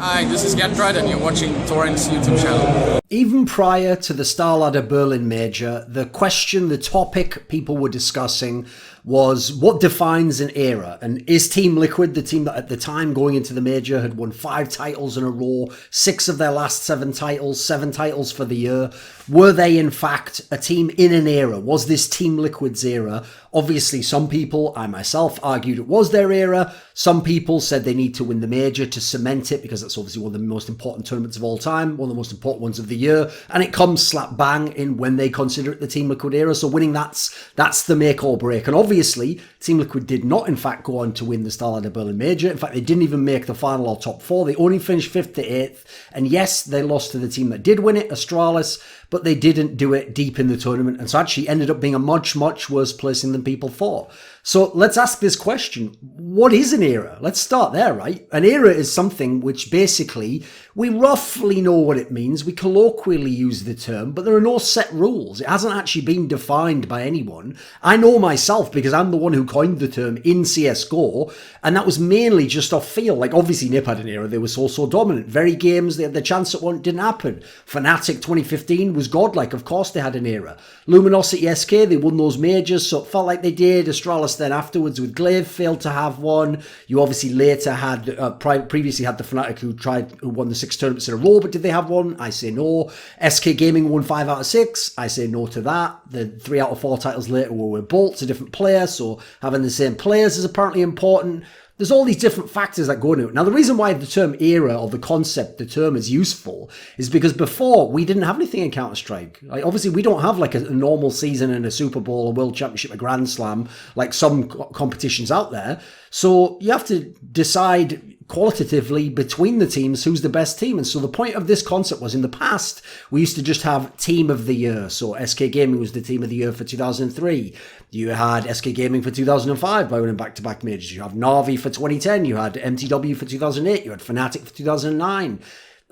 Hi, this is Gertrude and you're watching Thorin's YouTube channel. Even prior to the StarLadder Berlin Major, the question, the topic people were discussing was what defines an era? And is Team Liquid, the team that at the time going into the Major had won 5 titles in a row, 6 of their last 7 titles, 7 titles for the year, were they in fact a team in an era? Was this Team Liquid's era? Obviously, some people, I myself, argued it was their era. Some people said they need to win the Major to cement it because that's obviously one of the most important tournaments of all time, one of the most important ones of the year, and it comes slap bang in when they consider it the Team Liquid era. So winning that's the make or break. And obviously, Team Liquid did not in fact go on to win the StarLadder Berlin Major. In fact, they didn't even make the final or top 4. They only finished 5th to 8th. And yes, they lost to the team that did win it, Astralis, but they didn't do it deep in the tournament, and so actually ended up being a much, much worse placing than people thought. So let's ask this question. What is an era? Let's start there, right? An era is something which basically we roughly know what it means. We colloquially use the term, but there are no set rules. It hasn't actually been defined by anyone. I know myself because I'm the one who coined the term in CSGO, and that was mainly just off feel. Like obviously Nip had an era. They were so dominant. Very games, they had the chance at one, didn't happen. Fnatic 2015 was godlike. Of course they had an era. Luminosity SK, they won those majors, so it felt like they did. Astralis then afterwards with Glaive failed to have one. You obviously later had, previously had the Fnatic who won the 6 tournaments in a row, but did they have one? I say no. SK Gaming won 5 out of 6. I say no to that. The 3 out of 4 titles later were with Bolt's a different player, so having the same players is apparently important. There's all these different factors that go into it. Now, the reason why the term era or the concept, the term is useful is because before we didn't have anything in Counter-Strike. Like, obviously, we don't have like a normal season in a Super Bowl, a World Championship, a Grand Slam, like some competitions out there. So you have to decide qualitatively between the teams who's the best team. And so the point of this concept was in the past, we used to just have team of the year. So SK Gaming was the team of the year for 2003. You had SK Gaming for 2005 by winning back-to-back majors. You have Na'Vi for 2010. You had MTW for 2008. You had Fnatic for 2009.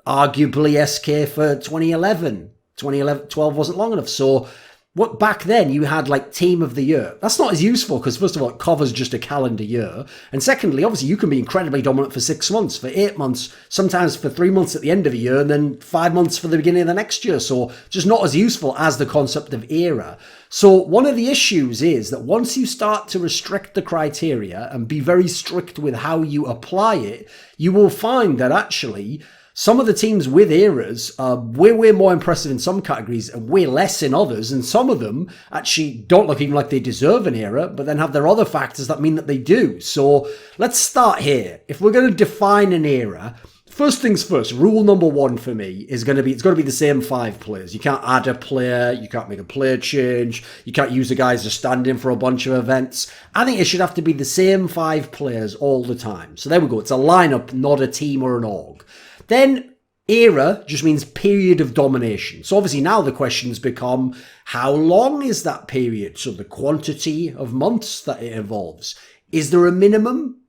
Arguably SK for 2011. 2012 wasn't long enough. So what back then you had like team of the year. That's not as useful because first of all, it covers just a calendar year. And secondly, obviously you can be incredibly dominant for 6 months, for 8 months, sometimes for 3 months at the end of a year, and then 5 months for the beginning of the next year. So just not as useful as the concept of era. So one of the issues is that once you start to restrict the criteria and be very strict with how you apply it, you will find that actually some of the teams with eras are way more impressive in some categories and way less in others. And some of them actually don't look even like they deserve an era, but then have their other factors that mean that they do. So let's start here. If we're going to define an era, first things first, rule number 1 for me is going to be, it's going to be the same 5 players. You can't add a player. You can't make a player change. You can't use a guy as a stand-in for a bunch of events. I think it should have to be the same 5 players all the time. So there we go. It's a lineup, not a team or an org. Then era just means period of domination. So obviously now the questions become, how long is that period? So the quantity of months that it involves. Is there a minimum?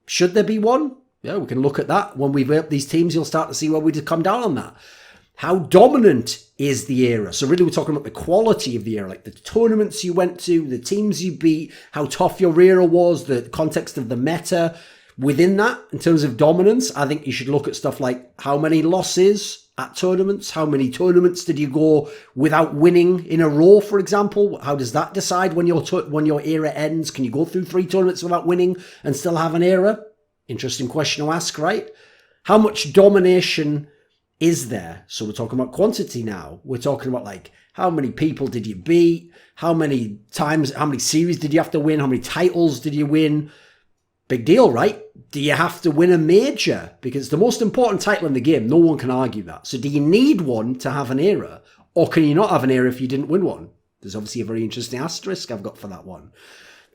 Should there be one? Yeah, we can look at that. When we rate these teams, you'll start to see where we just come down on that. How dominant is the era? So really we're talking about the quality of the era, like the tournaments you went to, the teams you beat, how tough your era was, the context of the meta. Within that, in terms of dominance, I think you should look at stuff like how many losses at tournaments, how many tournaments did you go without winning in a row, for example? How does that decide when your era ends? Can you go through 3 tournaments without winning and still have an era? Interesting question to ask, right? How much domination is there? So we're talking about quantity now. We're talking about like how many people did you beat? How many times, how many series did you have to win? How many titles did you win? Big deal, right? Do you have to win a major? Because it's the most important title in the game. No one can argue that. So do you need one to have an era? Or can you not have an era if you didn't win one? There's obviously a very interesting asterisk I've got for that one.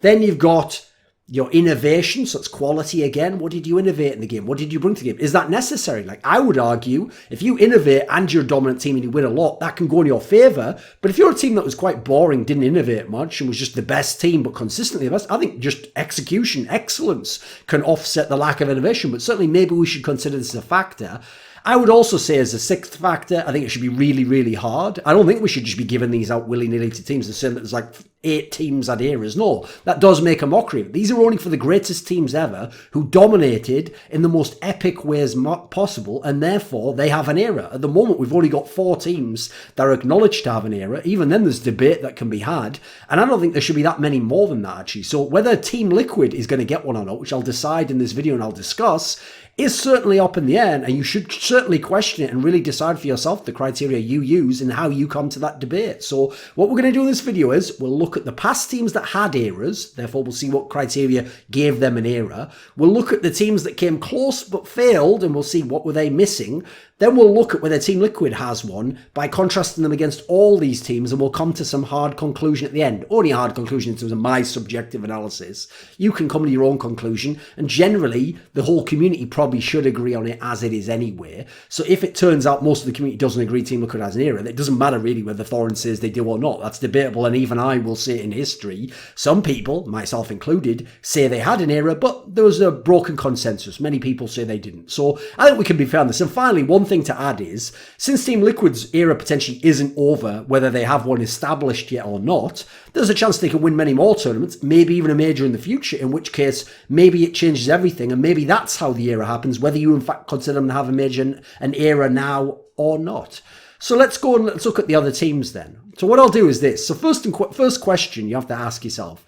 Then you've got your innovation, so it's quality again. What did you innovate in the game? What did you bring to the game? Is that necessary? Like, I would argue, if you innovate and you're a dominant team and you win a lot, that can go in your favour. But if you're a team that was quite boring, didn't innovate much, and was just the best team, but consistently the best, I think just execution, excellence can offset the lack of innovation. But certainly maybe we should consider this as a factor. I would also say as a 6th factor, I think it should be really, really hard. I don't think we should just be giving these out willy-nilly to teams and saying that there's like 8 teams had eras. No, that does make a mockery of it. These are only for the greatest teams ever who dominated in the most epic ways possible, and therefore they have an era. At the moment, we've only got 4 teams that are acknowledged to have an era. Even then, there's debate that can be had, and I don't think there should be that many more than that, actually. So whether Team Liquid is going to get one or not, which I'll decide in this video and I'll discuss, is certainly up in the air, and you should certainly question it and really decide for yourself the criteria you use and how you come to that debate. So what we're going to do in this video is we'll look at the past teams that had eras, therefore we'll see what criteria gave them an era. We'll look at the teams that came close but failed, and we'll see what were they missing. Then we'll look at whether Team Liquid has one by contrasting them against all these teams, and we'll come to some hard conclusion at the end. Only a hard conclusion in terms of my subjective analysis. You can come to your own conclusion, and generally the whole community probably should agree on it as it is anyway. So if it turns out most of the community doesn't agree Team Liquid has an era, it doesn't matter really whether Thorin says they do or not. That's debatable, and even I will say in history, some people, myself included, say they had an era, but there was a broken consensus. Many people say they didn't. So I think we can be fair on this. And finally, one thing to add is, since Team Liquid's era potentially isn't over, whether they have one established yet or not, there's a chance they can win many more tournaments, maybe even a major in the future, in which case maybe it changes everything, and maybe that's how the era happens, whether you in fact consider them to have a major, an era now or not. So let's go and let's look at the other teams then. So what I'll do is this. So first question you have to ask yourself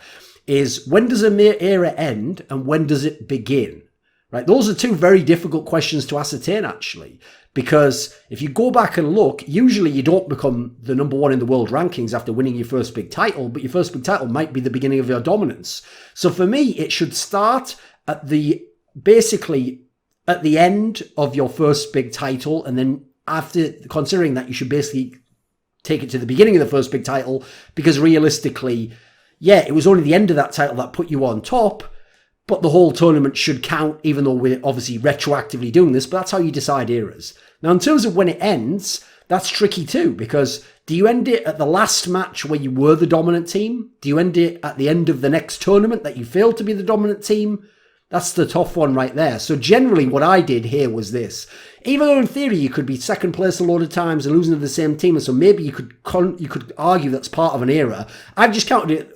is, when does a era end and when does it begin? Right? Those are 2 very difficult questions to ascertain, actually, because if you go back and look, usually you don't become the #1 in the world rankings after winning your first big title, but your first big title might be the beginning of your dominance. So for me, it should start at basically at the end of your first big title, and then after considering that, you should basically take it to the beginning of the first big title, because realistically, yeah, it was only the end of that title that put you on top, but the whole tournament should count, even though we're obviously retroactively doing this, but that's how you decide eras. Now, in terms of when it ends, that's tricky too, because do you end it at the last match where you were the dominant team? Do you end it at the end of the next tournament that you failed to be the dominant team? That's the tough one right there. So generally what I did here was this. Even though in theory you could be second place a load of times and losing to the same team, and so maybe you could argue that's part of an era, I've just counted it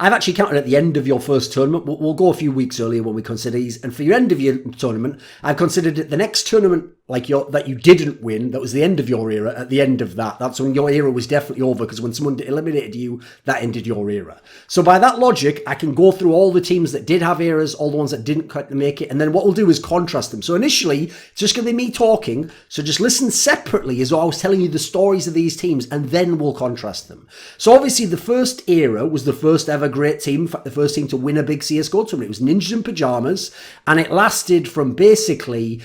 I've actually counted at the end of your first tournament. We'll go a few weeks earlier when we consider these. And for your end of your tournament, I've considered it the next tournament that you didn't win, that was the end of your era, at the end of that. That's when your era was definitely over, because when someone eliminated you, that ended your era. So by that logic, I can go through all the teams that did have eras, all the ones that didn't quite make it, and then what we'll do is contrast them. So initially, it's just going to be me talking, so just listen separately as though I was telling you the stories of these teams, and then we'll contrast them. So obviously, the first era was the first ever great team, in fact, the first team to win a big CSGO tournament. It was Ninjas in Pyjamas, and it lasted from basically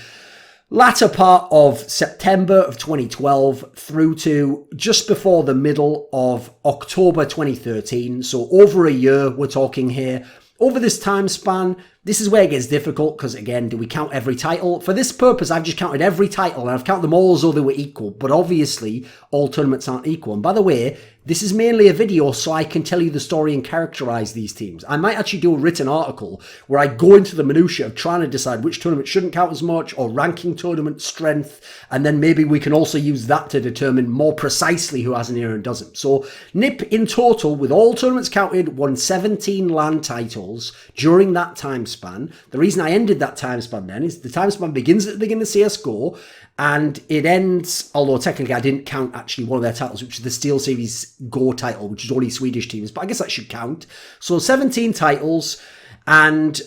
latter part of September of 2012 through to just before the middle of October 2013. So over a year, we're talking here. Over this time span, this is where it gets difficult, because again, do we count every title? For this purpose, I've just counted every title, and I've counted them all as though they were equal, but obviously all tournaments aren't equal. And by the way, this is mainly a video so I can tell you the story and characterize these teams. I might actually do a written article where I go into the minutiae of trying to decide which tournament shouldn't count as much, or ranking tournament strength, and then maybe we can also use that to determine more precisely who has an era and doesn't. So NiP in total, with all tournaments counted, won 17 LAN titles during that time span. The reason I ended that time span then is the time span begins at the beginning of CSGO, and it ends, although technically I didn't count actually one of their titles, which is the Steel Series Go title, which is only Swedish teams, but I guess that should count. So 17 titles, and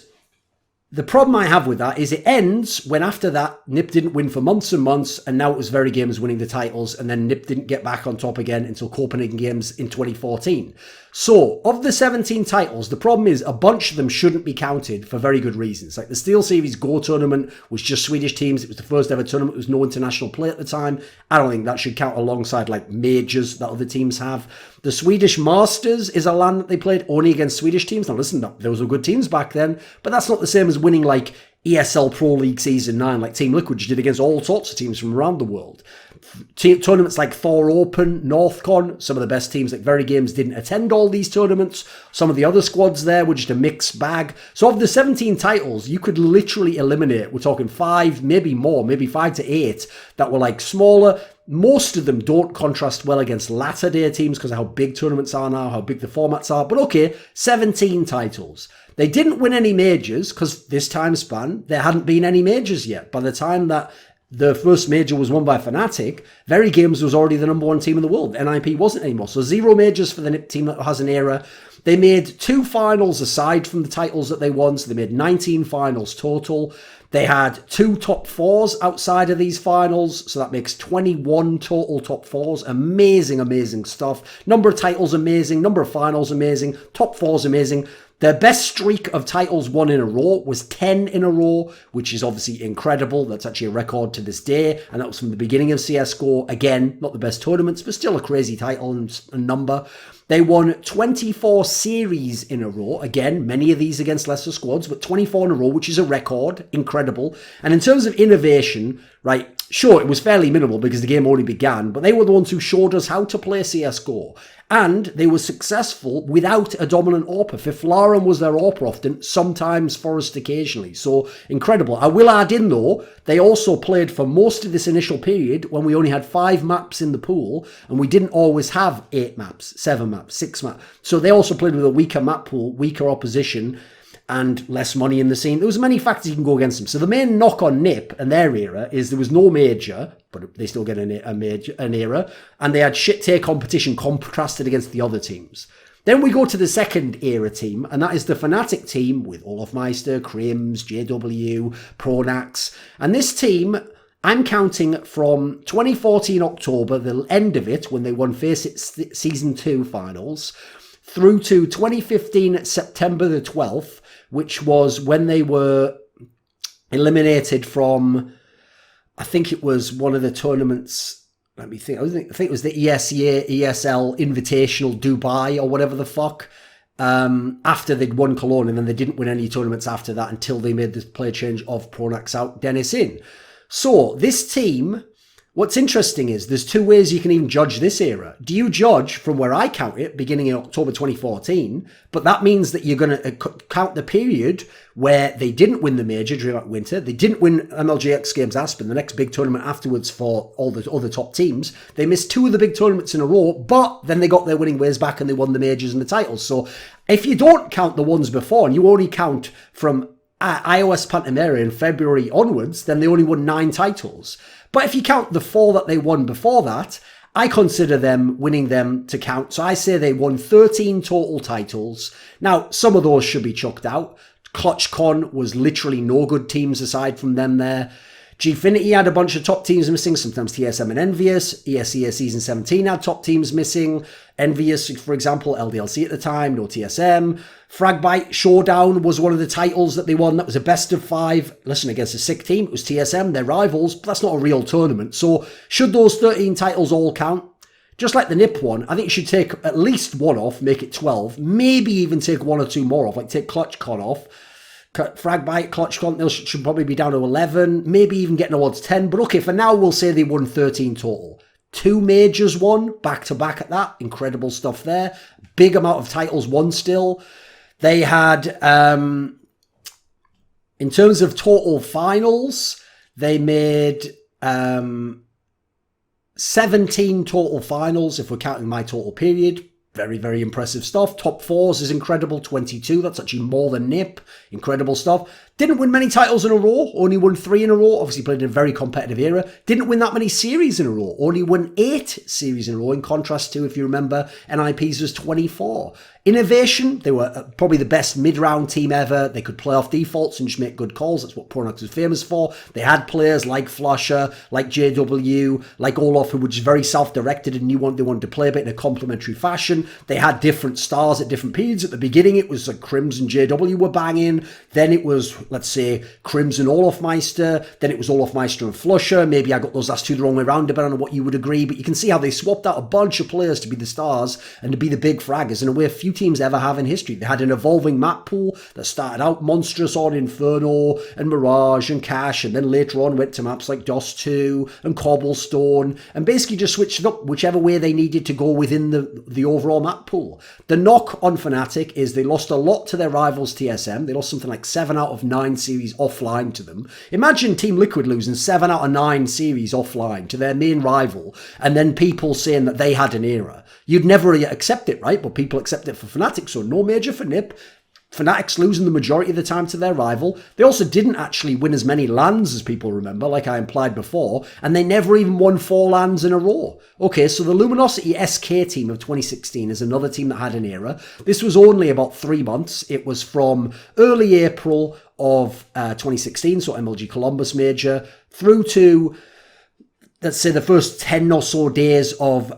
the problem I have with that is it ends when after that NiP didn't win for months and months, and now it was Very Games winning the titles, and then NiP didn't get back on top again until Copenhagen Games in 2014. So, of the 17 titles, the problem is a bunch of them shouldn't be counted for very good reasons. Like the Steel Series Go tournament was just Swedish teams. It was the first ever tournament. There was no international play at the time. I don't think that should count alongside like majors that other teams have. The Swedish Masters is a LAN that they played only against Swedish teams. Now listen, those were good teams back then, but that's not the same as winning like ESL Pro League Season 9 like Team Liquid did against all sorts of teams from around the world. Tournaments like Thor Open, Northcon, some of the best teams like Very Games didn't attend all these tournaments. Some of the other squads there were just a mixed bag. So of the 17 titles, you could literally eliminate, we're talking 5, maybe more, maybe 5 to 8 that were like smaller. Most of them don't contrast well against latter day teams because of how big tournaments are now, how big the formats are. But okay, 17 titles. They didn't win any majors because this time span, there hadn't been any majors yet. By the time that the first major was won by Fnatic, Very Games was already the number 1 team in the world. NIP wasn't anymore. So 0 majors for the NIP team that has an era. They made 2 finals aside from the titles that they won. So they made 19 finals total. They had 2 top 4s outside of these finals. So that makes 21 total top 4s. Amazing, amazing stuff. Number of titles, amazing. Number of finals, amazing. Top 4s, amazing. Their best streak of titles won in a row was 10 in a row, which is obviously incredible. That's actually a record to this day. And that was from the beginning of CSGO. Again, not the best tournaments, but still a crazy title and number. They won 24 series in a row. Again, many of these against lesser squads, but 24 in a row, which is a record. Incredible. And in terms of innovation, right, sure, it was fairly minimal because the game only began, but they were the ones who showed us how to play CSGO. And they were successful without a dominant AWP. Fiflarum was their AWP often, sometimes Forest occasionally. So incredible. I will add in though, they also played for most of this initial period when we only had 5 maps in the pool and we didn't always have 8 maps, 7 maps, 6 maps. So they also played with a weaker map pool, weaker opposition, and less money in the scene. There was many factors you can go against them. So the main knock on NIP and their era is there was no major, but they still get an era, and they had shit tier competition contrasted against the other teams. Then we go to the second era team, and that is the Fnatic team with Olofmeister, Crims, JW, Pronax. And this team, I'm counting from 2014 October, the end of it, when they won Faceit Season 2 finals, through to 2015 September the 12th, which was when they were eliminated from, I think it was one of the tournaments, let me think, I think it was the ESL Invitational Dubai or whatever the fuck, after they'd won Cologne, and then they didn't win any tournaments after that until they made the play change of Pronax out, Dennis in. So this team, what's interesting is there's 2 ways you can even judge this era. Do you judge from where I count it, beginning in October 2014, but that means that you're going to count the period where they didn't win the major during that winter. They didn't win MLG X Games Aspen, the next big tournament afterwards for all the other top teams. They missed 2 of the big tournaments in a row, but then they got their winning ways back and they won the majors and the titles. So if you don't count the ones before and you only count from iOS Pantamera in February onwards, then they only won 9 titles. But if you count the 4 that they won before that, I consider them winning them to count. So I say they won 13 total titles. Now, some of those should be chucked out. ClutchCon was literally no good teams aside from them there. Gfinity had a bunch of top teams missing, sometimes TSM and Envious. ESEA Season 17 had top teams missing. Envious, for example, LDLC at the time, no TSM. Fragbite Showdown was one of the titles that they won. That was a best of 5. Listen, against a sick team. It was TSM, their rivals, but that's not a real tournament. So should those 13 titles all count? Just like the NIP one, I think you should take at least 1 off, make it 12. Maybe even take 1 or 2 more off, like take ClutchCon off. Fragbite, ClutchCon, they should probably be down to 11. Maybe even getting towards 10. But okay, for now, we'll say they won 13 total. 2 majors won, back-to-back at that. Incredible stuff there. Big amount of titles won still. They had, in terms of total finals, they made 17 total finals, if we're counting my total period. Very, very impressive stuff. Top 4s is incredible, 22. That's actually more than NIP. Incredible stuff. Didn't win many titles in a row, only won 3 in a row. Obviously played in a very competitive era. Didn't win that many series in a row, only won 8 series in a row, in contrast to, if you remember, NIP's was 24. Innovation, they were probably the best mid-round team ever. They could play off defaults and just make good calls. That's what Pronax was famous for. They had players like Flusher, like JW, like Olof, who were just very self-directed and knew they wanted to play a bit in a complementary fashion. They had different stars at different periods. At the beginning, it was like Crims and JW were banging. Then it was let's say, Crimson Olofmeister, then it was Olofmeister and Flusher. Maybe I got those last two the wrong way around, depending on what you would agree. But you can see how they swapped out a bunch of players to be the stars and to be the big fraggers in a way few teams ever have in history. They had an evolving map pool that started out monstrous on Inferno and Mirage and Cash, and then later on went to maps like DOS 2 and Cobblestone, and basically just switched it up whichever way they needed to go within the overall map pool. The knock on Fnatic is they lost a lot to their rivals TSM. They lost something like 7 out of 9 series offline to them. Imagine Team Liquid losing 7 out of 9 series offline to their main rival, and then people saying that they had an era. You'd never accept it, right? But people accept it for Fnatic, so no major for NiP. Fnatic's losing the majority of the time to their rival. They also didn't actually win as many LANs as people remember, like I implied before, and they never even won 4 LANs in a row. Okay, so the Luminosity SK team of 2016 is another team that had an era. This was only about 3 months. It was from early April of 2016, so MLG Columbus Major, through to, let's say, the first 10 or so days of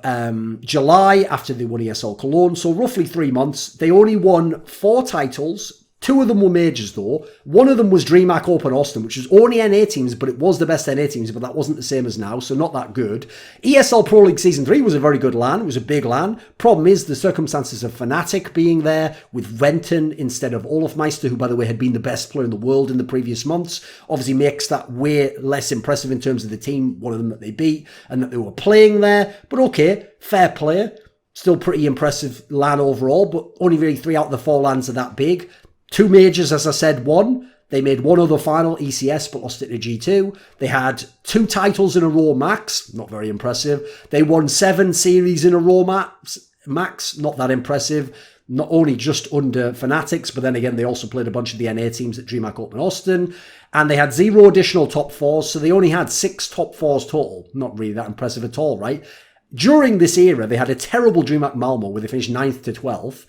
July after they won ESL Cologne. So roughly 3 months. They only won 4 titles. 2 of them were majors though. One of them was DreamHack Open Austin, which was only NA teams, but it was the best NA teams, but that wasn't the same as now, so not that good. ESL Pro League Season 3 was a very good LAN. It was a big LAN. Problem is the circumstances of Fnatic being there with Venton instead of Olofmeister, who by the way had been the best player in the world in the previous months, obviously makes that way less impressive in terms of the team, one of them that they beat, and that they were playing there. But okay, fair play. Still pretty impressive LAN overall, but only really 3 out of the 4 LANs are that big. 2 majors, as I said, won. They made one other final, ECS, but lost it to G2. They had 2 titles in a row max, not very impressive. They won 7 series in a row max, not that impressive. Not only just under Fnatic's, but then again, they also played a bunch of the NA teams at DreamHack Open Austin. And they had 0 additional top 4s, so they only had 6 top 4s total. Not really that impressive at all, right? During this era, they had a terrible DreamHack Malmo where they finished 9th to 12th.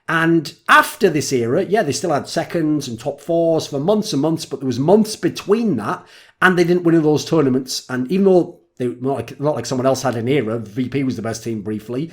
And after this era, yeah, they still had seconds and top 4s for months and months, but there was months between that, and they didn't win in those tournaments. And even though they not like someone else had an era, VP was the best team briefly,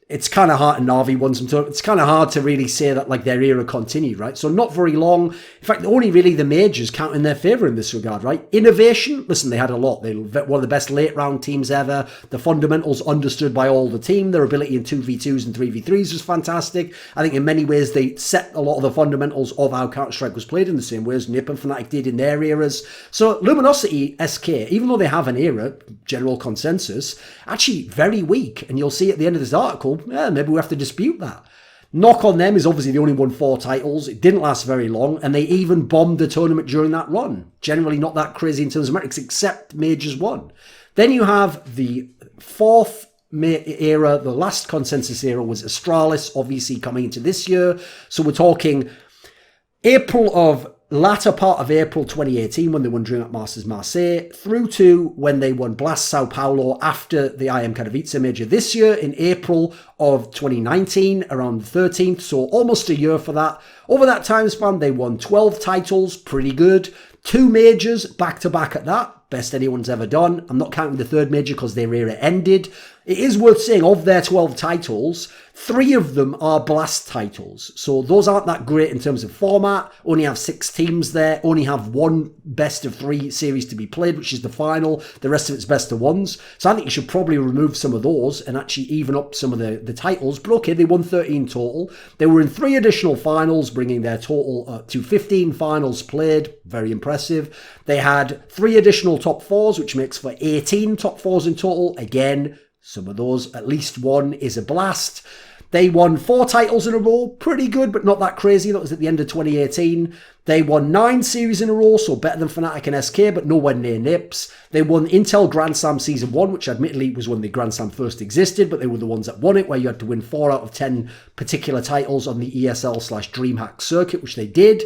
it's kind of hard, and Na'Vi won some tournaments. It's kind of hard to really say that like their era continued, right? So not very long. In fact, only really the majors count in their favour in this regard, right? Innovation, listen, they had a lot. They were one of the best late round teams ever. The fundamentals understood by all the team. Their ability in 2v2s and 3v3s was fantastic. I think in many ways they set a lot of the fundamentals of how Counter-Strike was played in the same way as NiP and Fnatic did in their eras. So Luminosity SK, even though they have an era, general consensus, actually very weak. And you'll see at the end of this article, yeah, maybe we have to dispute that. Knock on them is obviously they only won 4 titles. It didn't last very long, and they even bombed the tournament during that run. Generally not that crazy in terms of metrics, except Majors 1. Then you have the 4th era, the last consensus era was Astralis, obviously coming into this year. So we're talking latter part of April 2018 when they won DreamHack Masters Marseille, through to when they won Blast Sao Paulo after the IM Katowice major this year in April of 2019, around the 13th, so almost a year for that. Over that time span, they won 12 titles, pretty good. 2 majors back-to-back at that, best anyone's ever done. I'm not counting the 3rd major because their era ended. It is worth saying, of their 12 titles, 3 of them are Blast titles. So those aren't that great in terms of format. Only have 6 teams there. Only have 1 best of 3 series to be played, which is the final. The rest of it's best of 1s. So I think you should probably remove some of those and actually even up some of the titles. But okay, they won 13 total. They were in 3 additional finals, bringing their total to 15 finals played. Very impressive. They had 3 additional top 4s, which makes for 18 top 4s in total. Again, some of those, at least 1 is a Blast. They won 4 titles in a row. Pretty good, but not that crazy. That was at the end of 2018. They won 9 series in a row, so better than Fnatic and SK, but nowhere near NiPs. They won Intel Grand Slam Season 1, which admittedly was when the Grand Slam first existed, but they were the ones that won it, where you had to win 4 out of 10 particular titles on the ESL/DreamHack circuit, which they did.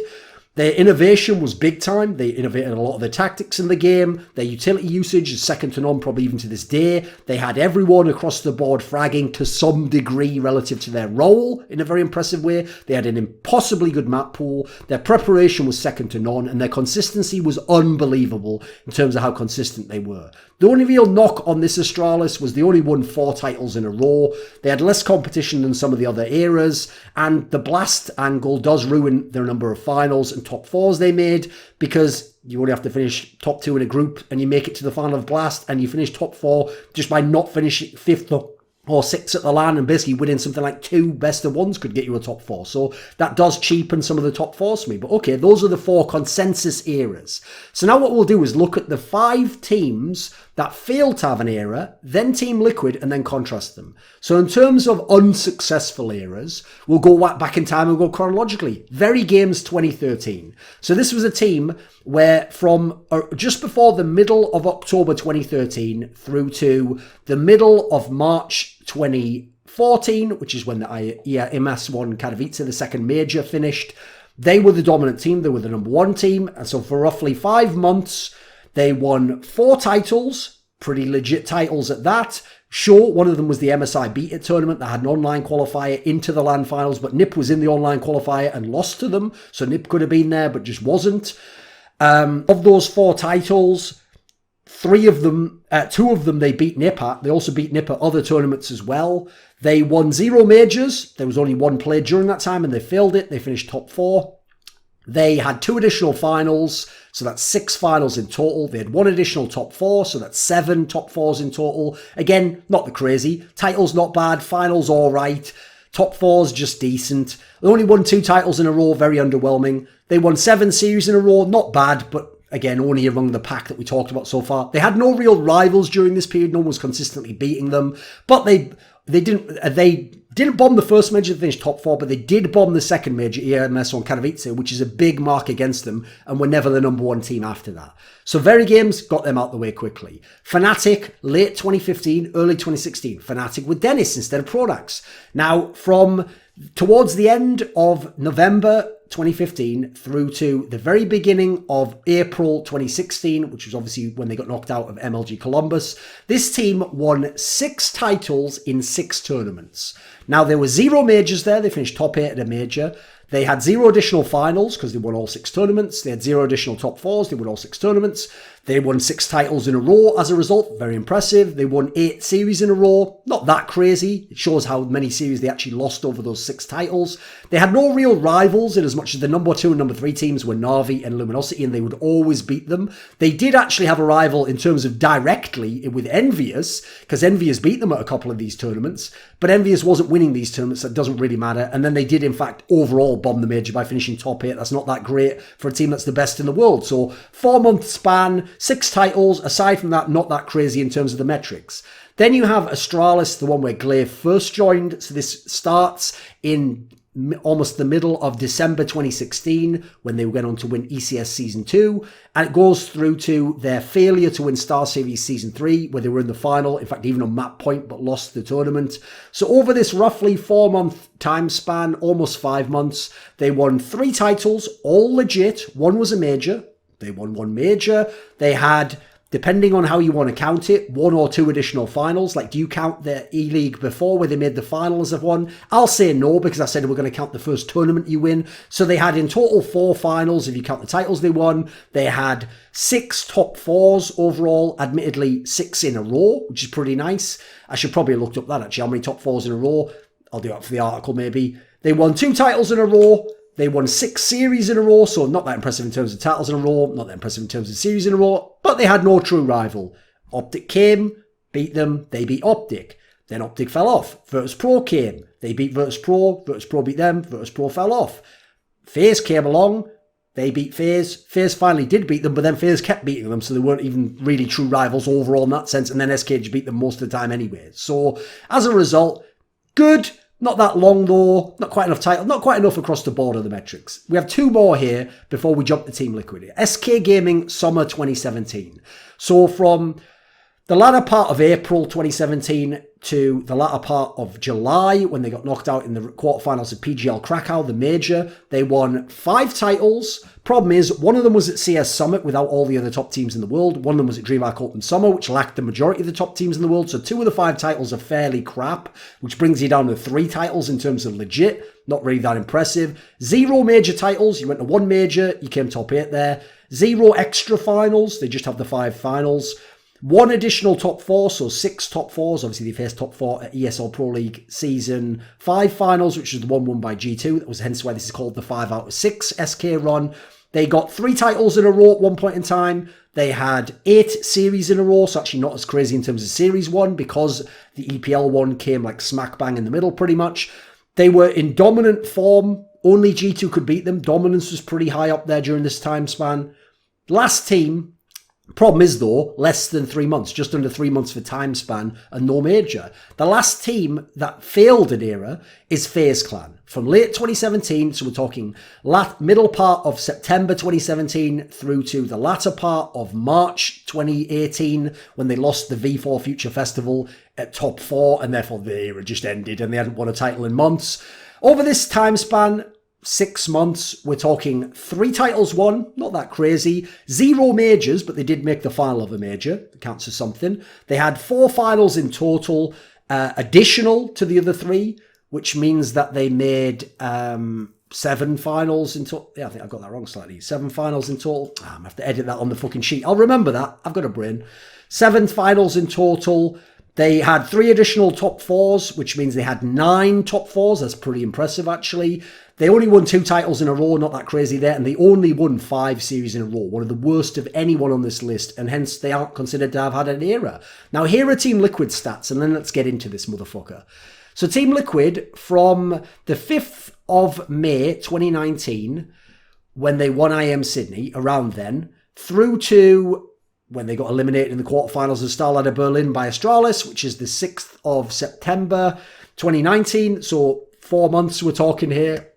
Their innovation was big time. They innovated a lot of the tactics in the game. Their utility usage is second to none, probably even to this day. They had everyone across the board fragging to some degree relative to their role in a very impressive way. They had an impossibly good map pool. Their preparation was second to none, and their consistency was unbelievable in terms of how consistent they were. The only real knock on this Astralis was they only won 4 titles in a row. They had less competition than some of the other eras, and the Blast angle does ruin their number of finals. And top fours they made, because you only have to finish top 2 in a group and you make it to the final of Blast and you finish top 4 just by not finishing 5th or 6th at the LAN, and basically winning something like 2 best of 1s could get you a top 4. So that does cheapen some of the top 4s for me. But okay, those are the 4 consensus eras. So now what we'll do is look at the 5 teams that failed to have an era, then Team Liquid, and then contrast them. So in terms of unsuccessful eras, we'll go back in time and go chronologically. Very Games 2013. So this was a team where from just before the middle of October 2013 through to the middle of March 2014, which is when the EMS won Katowice, the second major, finished, they were the dominant team. They were the number 1 team. And so for roughly 5 months, they won 4 titles, pretty legit titles at that. Sure, one of them was the MSI Beat It tournament that had an online qualifier into the LAN finals, but NiP was in the online qualifier and lost to them. So NiP could have been there, but just wasn't. Of those 4 titles, 2 of them they beat NiP at. They also beat NiP at other tournaments as well. They won 0 majors. There was only 1 played during that time and they failed it. They finished top 4. They had 2 additional finals, so that's 6 finals in total. They had 1 additional top 4, so that's 7 top 4s in total. Again, not the crazy. Titles not bad, finals all right. Top 4s just decent. They only won 2 titles in a row, very underwhelming. They won 7 series in a row, not bad, but again, only among the pack that we talked about so far. They had no real rivals during this period. No one was consistently beating them, but they didn't bomb the first major to finish top 4, but they did bomb the second major, EMS on Katowice, which is a big mark against them, and were never the number 1 team after that. So Very Games got them out the way quickly. Fnatic, late 2015, early 2016. Fnatic with Dennis instead of Prodax. Now, from towards the end of November 2015 through to the very beginning of April 2016, which was obviously when they got knocked out of MLG Columbus, this team won 6 titles in 6 tournaments. Now, there were 0 majors there. They finished top 8 at a major. They had 0 additional finals because they won all 6 tournaments. They had 0 additional top 4s. They won all 6 tournaments. They won 6 titles in a row as a result. Very impressive. They won 8 series in a row. Not that crazy. It shows how many series they actually lost over those 6 titles. They had no real rivals in as much as the number 2 and number 3 teams were Na'Vi and Luminosity, and they would always beat them. They did actually have a rival in terms of directly with Envious, because Envious beat them at a couple of these tournaments, but Envious wasn't winning these tournaments. That doesn't really matter. And then they did, in fact, overall bomb the major by finishing top 8. That's not that great for a team that's the best in the world. So 4-month span, 6 titles. Aside from that, not that crazy in terms of the metrics. Then you have Astralis, the one where Glaive first joined. So this starts in almost the middle of December 2016 when they went on to win ECS Season 2, and it goes through to their failure to win Star Series Season 3 where they were in the final, in fact even on map point, but lost the tournament. So over this roughly 4-month time span, almost 5 months, they won 3 titles, all legit. 1 was a major. They won 1 major. They had, depending on how you want to count it, 1 or 2 additional finals. Like, do you count the E-League before where they made the finals of 1? I'll say no, because I said we're going to count the first tournament you win. So they had in total 4 finals if you count the titles they won. They had 6 top 4s overall, admittedly 6 in a row, which is pretty nice. I should probably have looked up that actually, how many top 4s in a row. I'll do that for the article maybe. They won 2 titles in a row. They won 6 series in a row, so not that impressive in terms of titles in a row, not that impressive in terms of series in a row, but they had no true rival. Optic came, beat them, they beat Optic. Then Optic fell off. Virtus Pro came, they beat Virtus Pro beat them, Virtus Pro fell off. FaZe came along, they beat FaZe. FaZe finally did beat them, but then FaZe kept beating them, so they weren't even really true rivals overall in that sense, and then SKG beat them most of the time anyway. So, as a result, good. Not that long though, not quite enough title, not quite enough across the board of the metrics. We have 2 more here before we jump to Team Liquid. SK Gaming Summer 2017. So from the latter part of April 2017 to the latter part of July, when they got knocked out in the quarterfinals of PGL Krakow, the major, they won 5 titles. Problem is, one of them was at CS Summit without all the other top teams in the world. One of them was at DreamHack Open Summer, which lacked the majority of the top teams in the world. So 2 of the 5 titles are fairly crap, which brings you down to 3 titles in terms of legit. Not really that impressive. 0 major titles. You went to 1 major, you came top 8 there. 0 extra finals. They just have the 5 finals. one additional top four, so 6 top fours. Obviously, they faced top 4 at ESL Pro League Season 5 finals, which is the one won by G2. That was hence why this is called the 5 out of 6 SK run. They got 3 titles in a row at one point in time. They had 8 series in a row, so actually not as crazy in terms of series one because the EPL one came like smack bang in the middle pretty much. They were in dominant form. Only G2 could beat them. Dominance was pretty high up there during this time span. Last team, problem is though, less than 3 months, just under 3 months for time span and no major. The last team that failed an era is FaZe Clan. From late 2017, so we're talking middle part of September 2017 through to the latter part of March 2018 when they lost the V4 Future Festival at top 4 and therefore the era just ended and they hadn't won a title in months. Over this time span, 6 months, we're talking 3 titles won, not that crazy. 0 majors, but they did make the final of a major. That counts as something. They had 4 finals in total, additional to the other 3, which means that they made 7 finals in total. Yeah, I think I got that wrong slightly. 7 finals in total. I'm going to have to edit that on the fucking sheet. I'll remember that. I've got a brain. 7 finals in total. They had 3 additional top 4s, which means they had 9 top 4s. That's pretty impressive, actually. They only won 2 titles in a row, not that crazy there, and they only won 5 series in a row, one of the worst of anyone on this list, and hence they aren't considered to have had an era. Now, here are Team Liquid stats, and then let's get into this motherfucker. So Team Liquid, from the 5th of May 2019, when they won IM Sydney, around then, through to when they got eliminated in the quarterfinals of Starladder Berlin by Astralis, which is the 6th of September 2019, so 4 months we're talking here.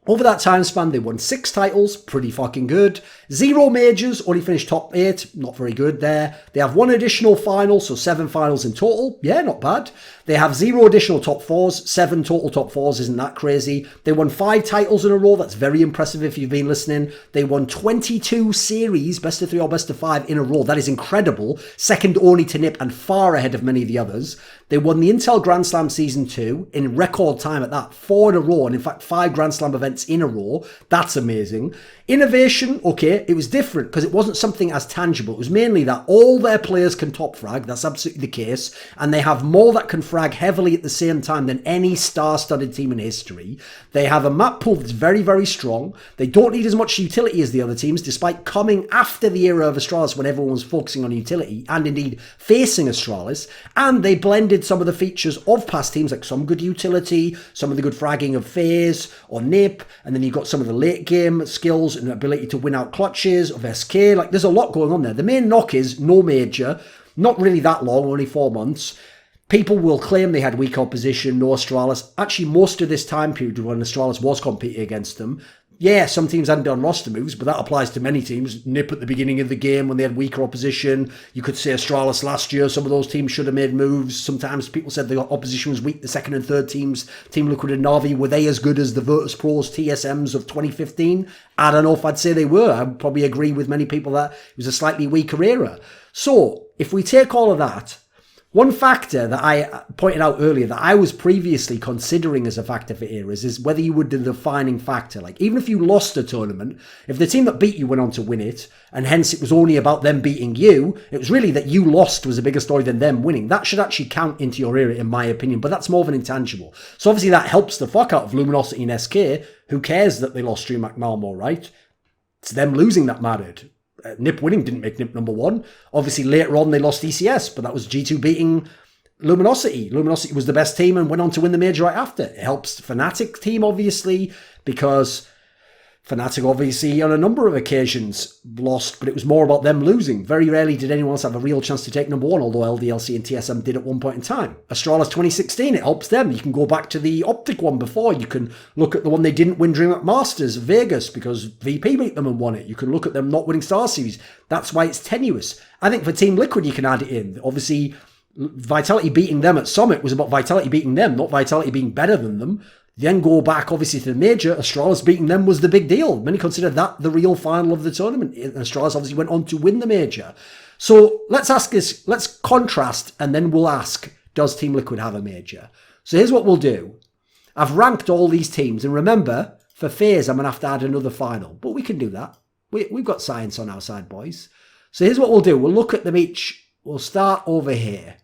Over that time span, they won 6 titles, pretty fucking good. 0 majors, only finished top 8, not very good there. They have 1 additional final, so 7 finals in total. Yeah, not bad. They have 0 additional top 4s, 7 total top 4s, isn't that crazy? They won 5 titles in a row, that's very impressive if you've been listening. They won 22 series, best of 3 or best of 5 in a row, that is incredible. Second only to NiP and far ahead of many of the others. They won the Intel Grand Slam Season 2 in record time at that, 4 in a row, and in fact 5 Grand Slam events in a row. That's amazing. Innovation, okay, it was different because it wasn't something as tangible. It was mainly that all their players can top frag, that's absolutely the case, and they have more that can frag heavily at the same time than any star-studded team in history. They have a map pool that's very, very strong. They don't need as much utility as the other teams, despite coming after the era of Astralis when everyone was focusing on utility, and indeed facing Astralis, and they blended some of the features of past teams, like some good utility, some of the good fragging of FaZe or NiP, and then you've got some of the late game skills and ability to win out clutches of SK. Like, there's a lot going on there. The main knock is no major, not really that long, only 4 months. People will claim they had weak opposition, no Astralis. Actually, most of this time period when Astralis was competing against them, yeah, some teams hadn't done roster moves, but that applies to many teams. NiP at the beginning of the game when they had weaker opposition. You could say Astralis last year, some of those teams should have made moves. Sometimes people said the opposition was weak. The second and third teams, Team Liquid and Na'Vi, were they as good as the Virtus Pros TSMs of 2015? I don't know if I'd say they were. I would probably agree with many people that it was a slightly weaker era. So, if we take all of that, one factor that I pointed out earlier that I was previously considering as a factor for eras is whether you would do the defining factor. Like, even if you lost a tournament, if the team that beat you went on to win it, and hence it was only about them beating you, it was really that you lost was a bigger story than them winning. That should actually count into your era, in my opinion, but that's more of an intangible. So obviously that helps the fuck out of Luminosity and SK. Who cares that they lost DreamHack Malmo, right? It's them losing that mattered. NiP winning didn't make NiP number 1. Obviously, later on, they lost ECS, but that was G2 beating Luminosity. Luminosity was the best team and went on to win the major right after. It helps Fnatic team, obviously, because Fnatic, obviously, on a number of occasions lost, but it was more about them losing. Very rarely did anyone else have a real chance to take number 1, although LDLC and TSM did at one point in time. Astralis 2016, it helps them. You can go back to the Optic one before. You can look at the one they didn't win DreamHack Masters, Vegas, because VP beat them and won it. You can look at them not winning Star Series. That's why it's tenuous. I think for Team Liquid, you can add it in. Obviously, Vitality beating them at Summit was about Vitality beating them, not Vitality being better than them. Then go back, obviously, to the major. Astralis beating them was the big deal. Many consider that the real final of the tournament. Astralis obviously went on to win the major. So let's ask this, let's contrast, and then we'll ask, does Team Liquid have a major? So here's what we'll do. I've ranked all these teams, and remember, for FaZe, I'm going to have to add another final. But we can do that. We've got science on our side, boys. So here's what we'll do. We'll look at them each we'll start over here.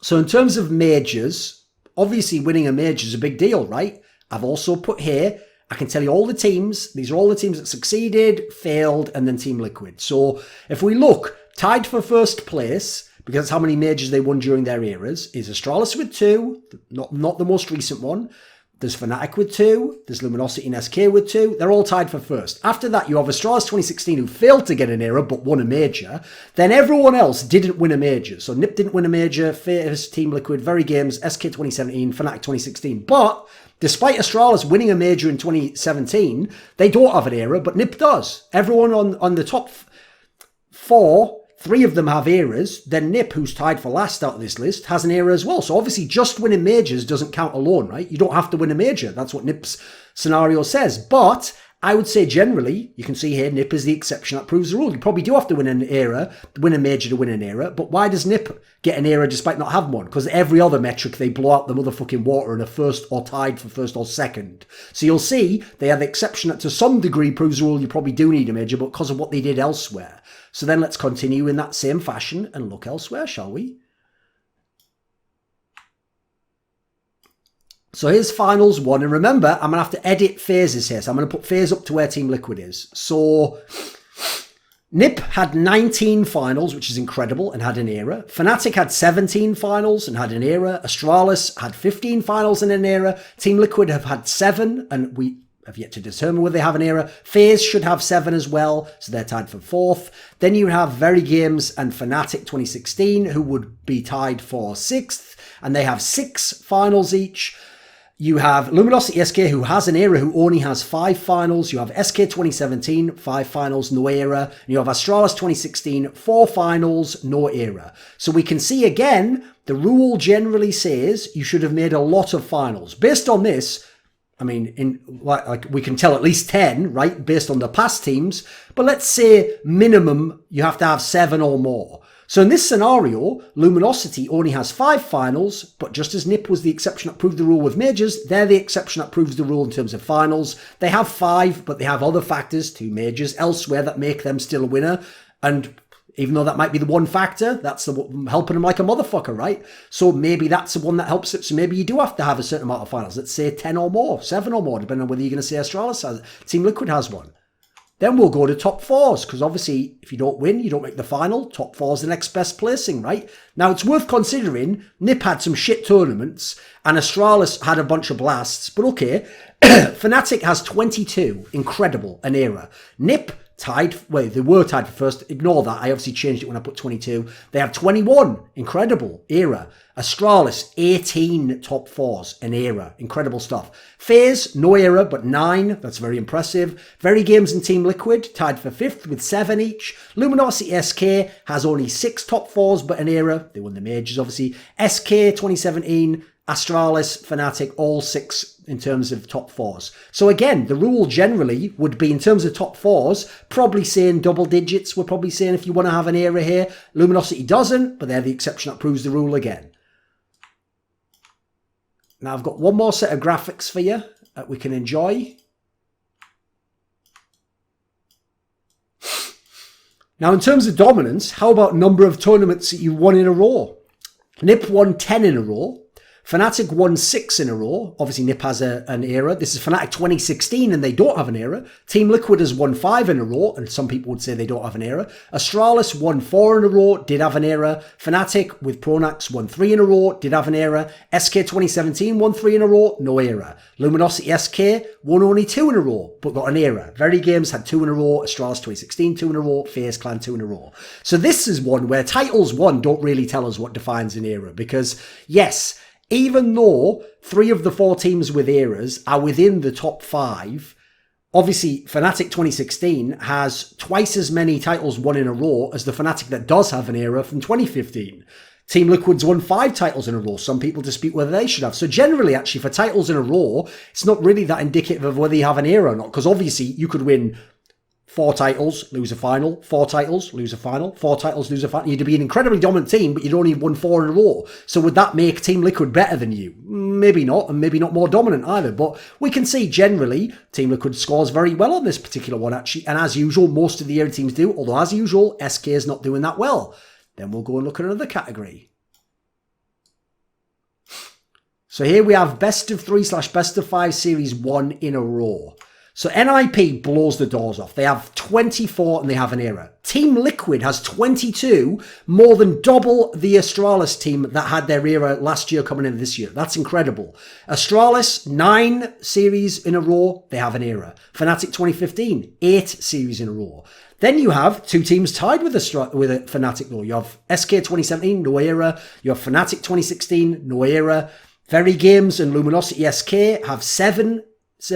So in terms of majors, obviously winning a major is a big deal, right? I've also put here, I can tell you all the teams. These are all the teams that succeeded, failed, and then Team Liquid. So if we look, tied for first place, because that's how many majors they won during their eras, is Astralis with 2, not the most recent one. There's Fnatic with 2. There's Luminosity and SK with 2. They're all tied for first. After that, you have Astralis 2016 who failed to get an era but won a major. Then everyone else didn't win a major. So NiP didn't win a major, FaZe, Team Liquid, Very Games, SK 2017, Fnatic 2016. But despite Astralis winning a major in 2017, they don't have an era, but NiP does. Everyone on the top 4, 3 of them have eras. Then NiP, who's tied for last out of this list, has an era as well. So obviously just winning majors doesn't count alone, right? You don't have to win a major. That's what NiP's scenario says. But I would say generally, you can see here, NiP is the exception that proves the rule. You probably do have to win an era, win a major to win an era. But why does NiP get an era despite not having one? Because every other metric, they blow out the motherfucking water and are first or tied for first or second. So you'll see they have the exception that to some degree proves the rule you probably do need a major, but because of what they did elsewhere. So then let's continue in that same fashion and look elsewhere, shall we? So here's Finals 1. And remember, I'm going to have to edit phases here. So I'm going to put phase up to where Team Liquid is. So NiP had 19 finals, which is incredible, and had an era. Fnatic had 17 finals and had an era. Astralis had 15 finals and an era. Team Liquid have had 7, and we have yet to determine whether they have an era. FaZe should have 7 as well, so they're tied for 4th. Then you have Very Games and Fnatic 2016, who would be tied for 6th, and they have 6 finals each. You have Luminosity SK, who has an era, who only has 5 finals. You have SK 2017, 5 finals, no era. And you have Astralis 2016, 4 finals, no era. So we can see again, the rule generally says you should have made a lot of finals. Based on this, I mean, like we can tell at least 10, right, based on the past teams. But let's say minimum, you have to have 7 or more. So in this scenario, Luminosity only has 5 finals, but just as NiP was the exception that proved the rule with majors, they're the exception that proves the rule in terms of finals. They have 5, but they have other factors, 2 majors elsewhere, that make them still a winner. And even though that might be the one factor, that's the helping them like a motherfucker, right? So maybe that's the one that helps it. So maybe you do have to have a certain amount of finals. Let's say 10 or more, 7 or more, depending on whether you're going to say Astralis has, Team Liquid has one. Then we'll go to top 4s, because obviously if you don't win, you don't make the final. Top 4 is the next best placing, right? Now it's worth considering, NiP had some shit tournaments and Astralis had a bunch of blasts, but okay. Fnatic has 22, incredible, an era. NiP tied, well, they were tied for first. Ignore that. I obviously changed it when I put 22. They have 21. Incredible. Era. Astralis, 18 top 4s. An era. Incredible stuff. FaZe, no era, but 9. That's very impressive. Very Games and Team Liquid, tied for 5th with 7 each. Luminosity SK has only 6 top 4s, but an era. They won the majors, obviously. SK 2017, Astralis, Fnatic, all 6 in terms of top 4s. So again, the rule generally would be in terms of top 4s, probably saying double digits. We're probably saying if you want to have an era here. Luminosity doesn't, but they're the exception that proves the rule again. Now I've got one more set of graphics for you that we can enjoy. Now in terms of dominance, how about number of tournaments that you won in a row? NiP won 10 in a row. Fnatic won 6 in a row. Obviously, NiP has an era. This is Fnatic 2016, and they don't have an era. Team Liquid has won 5 in a row, and some people would say they don't have an era. Astralis won 4 in a row, did have an era. Fnatic with Pronax won 3 in a row, did have an era. SK 2017 won 3 in a row, no era. Luminosity SK won only 2 in a row, but got an era. Very Games had 2 in a row. Astralis 2016, 2 in a row. FaZe Clan 2 in a row. So this is one where titles won don't really tell us what defines an era, because yes, even though 3 of the 4 teams with eras are within the top 5, obviously Fnatic 2016 has twice as many titles won in a row as the Fnatic that does have an era from 2015. Team Liquid's won 5 titles in a row. Some people dispute whether they should have. So generally, actually, for titles in a row, it's not really that indicative of whether you have an era or not, because obviously you could win 4 titles, lose a final, 4 titles, lose a final, 4 titles, lose a final. You'd be an incredibly dominant team, but you'd only won 4 in a row. So would that make Team Liquid better than you? Maybe not, and maybe not more dominant either. But we can see generally, Team Liquid scores very well on this particular one, actually. And as usual, most of the era teams do. Although, as usual, SK is not doing that well. Then we'll go and look at another category. So here we have best of 3/best of 5 series 1 in a row. So NIP blows the doors off. They have 24 and they have an era. Team Liquid has 22, more than double the Astralis team that had their era last year coming in this year. That's incredible. Astralis, 9 series in a row, they have an era. Fnatic 2015, 8 series in a row. Then you have 2 teams tied with Fnatic though. You have SK 2017, no era. You have Fnatic 2016, no era. Very Games and Luminosity SK have 7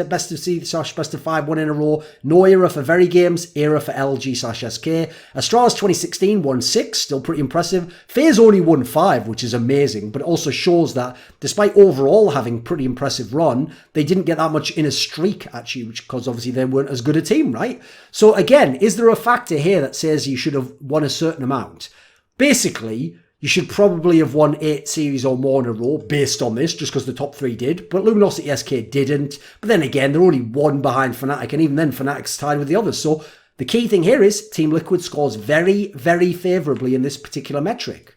best of 3/best of 5, 1 in a row. No era for Very Games, era for LG/SK. Astralis 2016 won 6, still pretty impressive. FaZe only won 5, which is amazing, but it also shows that despite overall having pretty impressive run, they didn't get that much in a streak actually, because obviously they weren't as good a team, right? So again, is there a factor here that says you should have won a certain amount? Basically, you should probably have won 8 series or more in a row based on this, just because the top 3 did. But Luminosity SK didn't. But then again, they're only 1 behind Fnatic, and even then Fnatic's tied with the others. So the key thing here is Team Liquid scores very, very favourably in this particular metric.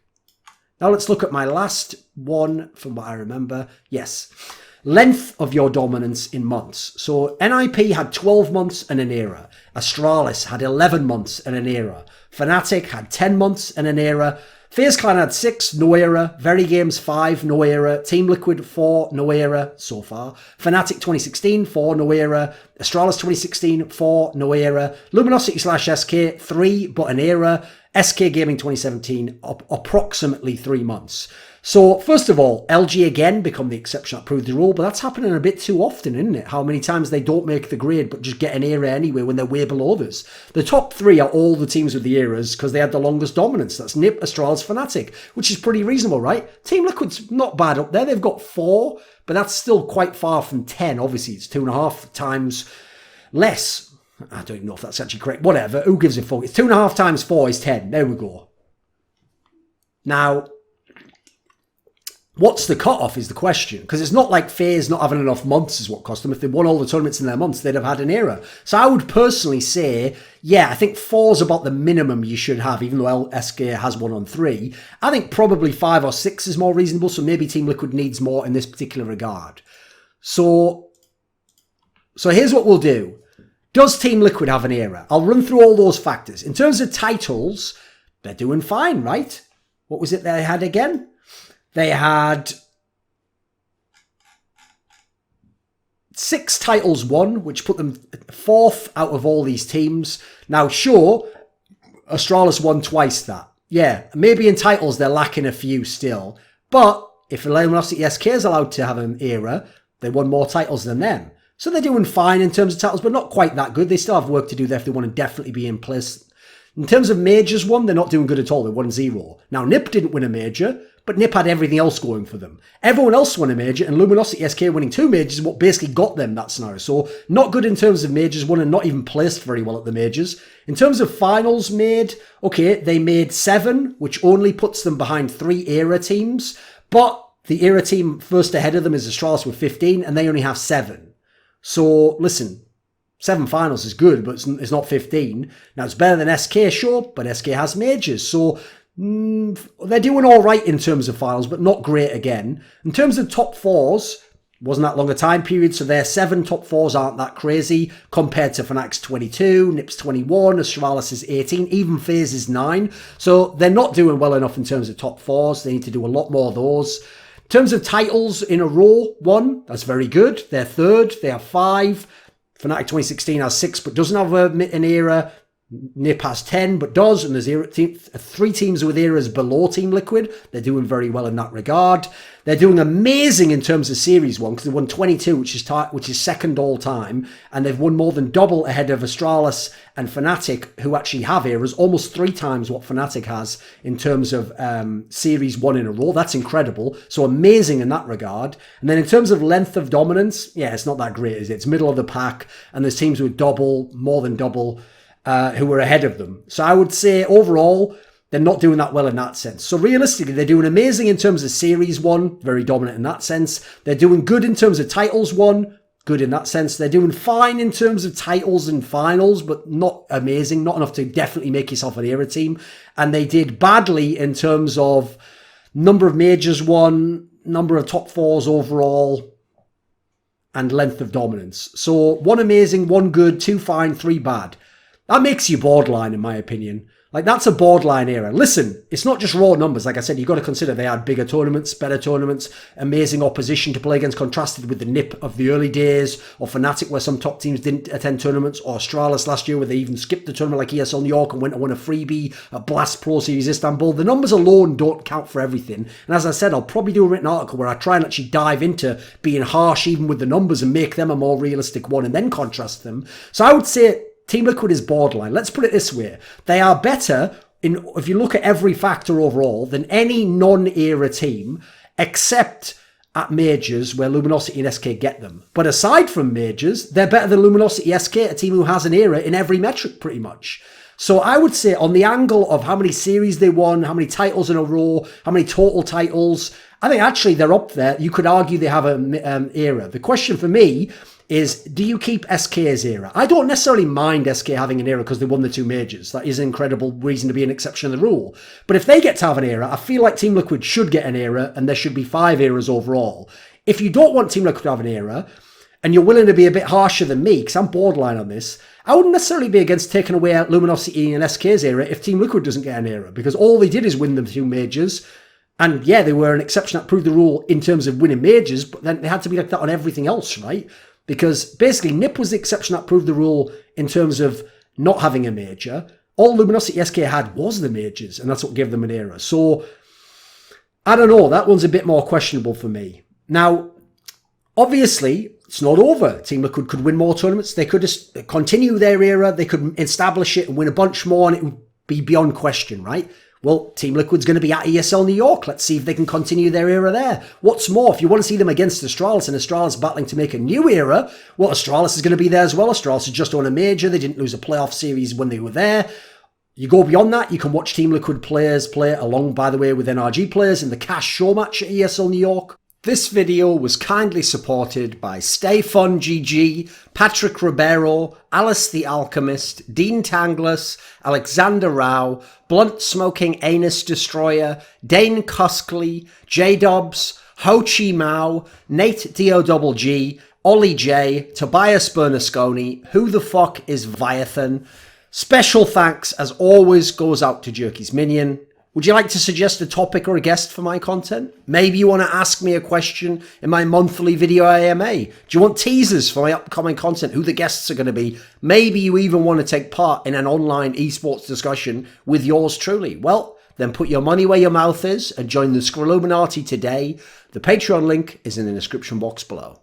Now let's look at my last one from what I remember. Yes. Length of your dominance in months. So NIP had 12 months and an era. Astralis had 11 months and an era. Fnatic had 10 months and an era. FaZe Clan had 6, no era. Very Games 5, no era. Team Liquid 4, no era so far. Fnatic 2016, 4, no era. Astralis 2016, 4, no era. Luminosity/SK 3, but an era. SK Gaming 2017, approximately 3 months. So, first of all, LG again become the exception that proved the rule, but that's happening a bit too often, isn't it? How many times they don't make the grade, but just get an era anyway when they're way below others. The top 3 are all the teams with the eras because they had the longest dominance. That's NiP, Astralis, Fnatic, which is pretty reasonable, right? Team Liquid's not bad up there. They've got 4, but that's still quite far from 10. Obviously, it's 2.5 times less. I don't even know if that's actually correct. Whatever. Who gives a fuck? It's 2.5 times 4 is 10. There we go. Now, what's the cutoff is the question, because it's not like FaZe not having enough months is what cost them. If they won all the tournaments in their months, they'd have had an era. So I would personally say, yeah, I think 4 is about the minimum you should have, even though SK has 1 on 3. I think probably 5 or 6 is more reasonable, so maybe Team Liquid needs more in this particular regard. So here's what we'll do. Does Team Liquid have an era? I'll run through all those factors. In terms of titles, they're doing fine, right? What was it they had again? They had 6 titles won, which put them 4th out of all these teams. Now, sure, Astralis won twice that. Yeah, maybe in titles they're lacking a few still. But if Luminosity SK is allowed to have an era, they won more titles than them. So they're doing fine in terms of titles, but not quite that good. They still have work to do there if they want to definitely be in place. In terms of majors won, they're not doing good at all. They won 0. Now, NiP didn't win a major, but NiP had everything else going for them. Everyone else won a major, and Luminosity SK winning 2 majors is what basically got them that scenario. So not good in terms of majors won and not even placed very well at the majors. In terms of finals made, okay, they made 7, which only puts them behind 3 era teams. But the era team first ahead of them is Astralis with 15, and they only have 7. So listen, 7 finals is good, but it's not 15. Now, it's better than SK, sure, but SK has majors. So they're doing all right in terms of finals, but not great again. In terms of top 4s, wasn't that long a time period, so their 7 top 4s aren't that crazy compared to Fnatic's 22, NiP's 21, Astralis is 18, even FaZe is 9. So they're not doing well enough in terms of top 4s. They need to do a lot more of those. In terms of titles in a row, 1, that's very good. They're 3rd, they have 5. Fnatic 2016 has 6, but doesn't have an era. NiP has 10, but does, and there's 3 teams with eras below Team Liquid. They're doing very well in that regard. They're doing amazing in terms of Series 1, because they won 22, which is 2nd all time, and they've won more than double ahead of Astralis and Fnatic, who actually have eras, almost 3 times what Fnatic has in terms of Series 1 in a row. That's incredible. So amazing in that regard. And then in terms of length of dominance, yeah, it's not that great, is it? It's middle of the pack, and there's teams with double, more than double, who were ahead of them. So I would say overall, they're not doing that well in that sense. So realistically, they're doing amazing in terms of Series 1, very dominant in that sense. They're doing good in terms of Titles 1, good in that sense. They're doing fine in terms of titles and finals, but not amazing, not enough to definitely make yourself an era team. And they did badly in terms of number of majors won, number of top fours overall, and length of dominance. So 1 amazing, 1 good, 2 fine, 3 bad. That makes you borderline, in my opinion. Like, that's a borderline era. Listen, it's not just raw numbers. Like I said, you've got to consider they had bigger tournaments, better tournaments, amazing opposition to play against, contrasted with the nip of the early days, or Fnatic, where some top teams didn't attend tournaments, or Astralis last year, where they even skipped the tournament like ESL New York and went to win a freebie at Blast Pro Series Istanbul. The numbers alone don't count for everything. And as I said, I'll probably do a written article where I try and actually dive into being harsh even with the numbers and make them a more realistic one and then contrast them. So I would say Team Liquid is borderline. Let's put it this way. They are better, if you look at every factor overall, than any non-era team, except at majors where Luminosity and SK get them. But aside from majors, they're better than Luminosity SK, a team who has an era in every metric pretty much. So I would say on the angle of how many series they won, how many titles in a row, how many total titles, I think actually they're up there. You could argue they have an era. The question for me is, do you keep SK's era? I don't necessarily mind SK having an era because they won the 2 majors. That is an incredible reason to be an exception to the rule. But if they get to have an era, I feel like Team Liquid should get an era, and there should be 5 eras overall. If you don't want Team Liquid to have an era, and you're willing to be a bit harsher than me, because I'm borderline on this, I wouldn't necessarily be against taking away Luminosity and SK's era if Team Liquid doesn't get an era, because all they did is win the 2 majors. And yeah, they were an exception that proved the rule in terms of winning majors, but then they had to be like that on everything else, right? Because basically, NiP was the exception that proved the rule in terms of not having a major. All Luminosity SK had was the majors, and that's what gave them an era. So, I don't know. That one's a bit more questionable for me. Now, obviously, it's not over. Team Liquid could win more tournaments. They could just continue their era. They could establish it and win a bunch more, and it would be beyond question, right? Well, Team Liquid's going to be at ESL New York. Let's see if they can continue their era there. What's more, if you want to see them against Astralis and Astralis battling to make a new era, well, Astralis is going to be there as well. Astralis has just won a major. They didn't lose a playoff series when they were there. You go beyond that, you can watch Team Liquid players play along, by the way, with NRG players in the cash show match at ESL New York. This video was kindly supported by stayfungg, Patrick Ribeiro, Alice the Alchemist, Dean Tanglis, Alexander Rao, Blunt Smoking Anus Destroyer, Dane Cuskley, JDubs, Chi Mao, NateDOhDoubleG, OllieJ, Tobias Bernasconi, Who the Fuck is Viathan? Special thanks, as always, goes out to Jerky's Minion. Would you like to suggest a topic or a guest for my content? Maybe you want to ask me a question in my monthly video AMA. Do you want teasers for my upcoming content, who the guests are going to be? Maybe you even want to take part in an online esports discussion with yours truly. Well, then put your money where your mouth is and join the Scrilluminati today. The Patreon link is in the description box below.